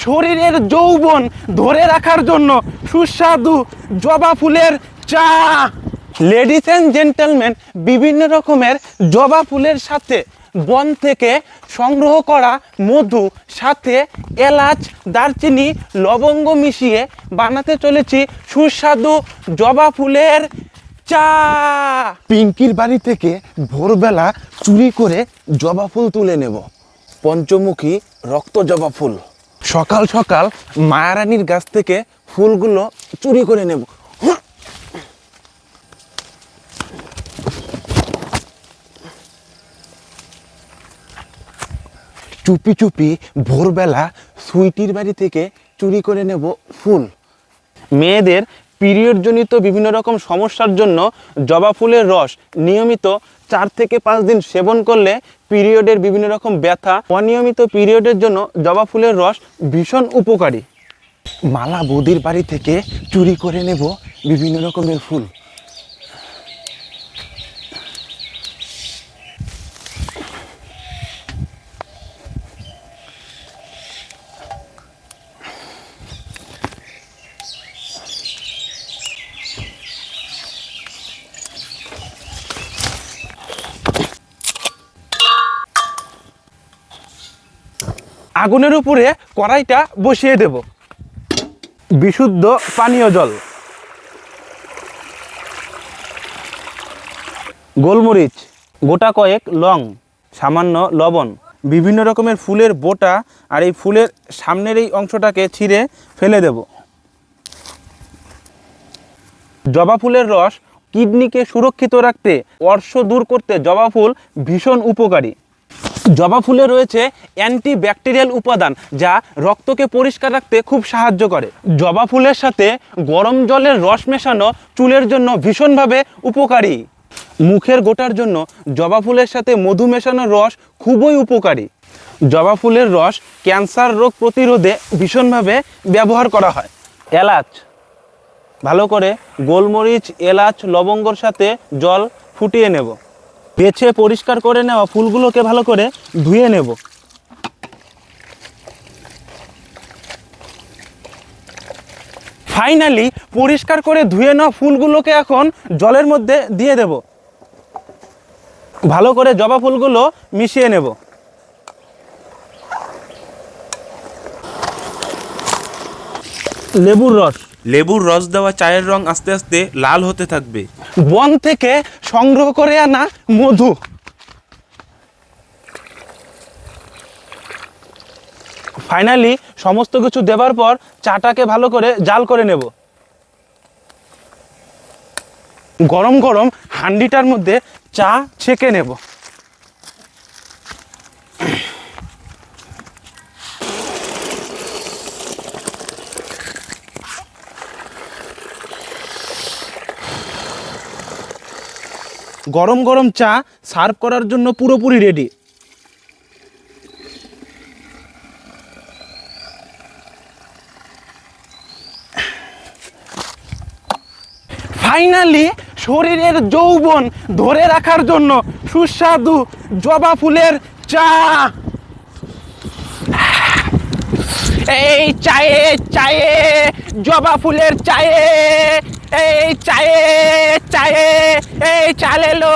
শরীরের যৌবন ধরে রাখার জন্য সুস্বাদু জবা ফুলের চা। লেডিস অ্যান্ড জেন্টলম্যান, বিভিন্ন রকমের জবা ফুলের সাথে বন থেকে সংগ্রহ করা মধু, সাথে এলাচ, দারচিনি, লবঙ্গ মিশিয়ে বানাতে চলেছি সুস্বাদু জবা ফুলের চা। পিঙ্কির বাড়ি থেকে ভোরবেলা চুরি করে জবা ফুল তুলে নেব, পঞ্চমুখী রক্ত জবা ফুল। সকাল সকাল মায়ারানীর গাছ থেকে ফুলগুলো চুরি করে নেব। চুপি চুপি ভোরবেলা সুইটির বাড়ি থেকে চুরি করে নেব ফুল। মেয়েদের পিরিয়ডজনিত বিভিন্ন রকম সমস্যার জন্য জবা ফুলের রস নিয়মিত 4 থেকে 5 দিন সেবন করলে পিরিয়ডের বিভিন্ন রকম ব্যথা, অনিয়মিত পিরিয়ডের জন্য জবা ফুলের রস ভীষণ উপকারী। মালা বৌদির বাড়ি থেকে চুরি করে নেব বিভিন্ন রকমের ফুল। আগুনের উপরে কড়াইটা বসিয়ে দেব। বিশুদ্ধ পানীয় জল, গোলমরিচ, গোটা কয়েক লং, সামান্য লবণ, বিভিন্ন রকমের ফুলের বোটা আর এই ফুলের সামনের এই অংশটাকে ছিঁড়ে ফেলে দেব। জবা ফুলের রস কিডনিকে সুরক্ষিত রাখতে, অর্শ দূর করতে জবা ফুল ভীষণ উপকারী। জবা ফুলে রয়েছে অ্যান্টিব্যাকটেরিয়াল উপাদান যা রক্তকে পরিষ্কার রাখতে খুব সাহায্য করে। জবা ফুলের সাথে গরম জলের রস মেশানো চুলের জন্য ভীষণভাবে উপকারী। মুখের গোটার জন্য জবা ফুলের সাথে মধু মেশানো রস খুবই উপকারী। জবা ফুলের রস ক্যান্সার রোগ প্রতিরোধে ভীষণভাবে ব্যবহার করা হয়। এলাচ, ভালো করে গোলমরিচ, এলাচ, লবঙ্গর সাথে জল ফুটিয়ে নেব। বেছে পরিষ্কার করে নেওয়া ফুলগুলোকে ভালো করে ধুয়ে নেব। ফাইনালি পরিষ্কার করে ধুয়ে নেওয়া ফুলগুলোকে এখন জলের মধ্যে দিয়ে দেব। ভালো করে জবা ফুলগুলো মিশিয়ে নেব। লেবুর রস দেওয়া চায়ের রং আস্তে আস্তে লাল হতে থাকবে। বন থেকে সংগ্রহ করে আনা মধু, ফাইনালি সমস্ত কিছু দেবার পর চাটাকে ভালো করে জাল করে নেব। গরম গরম হান্ডিটার মধ্যে চা ছেঁকে নেব। গরম গরম চা সার্ভ করার জন্য পুরোপুরি রেডি। ফাইনালি শরীরের যৌবন ধরে রাখার জন্য সুস্বাদু জবা ফুলের চা। এই চায়ে চায়ে জবা ফুলের চায়ে, এই চায়ে চায়ে এই চালেলো।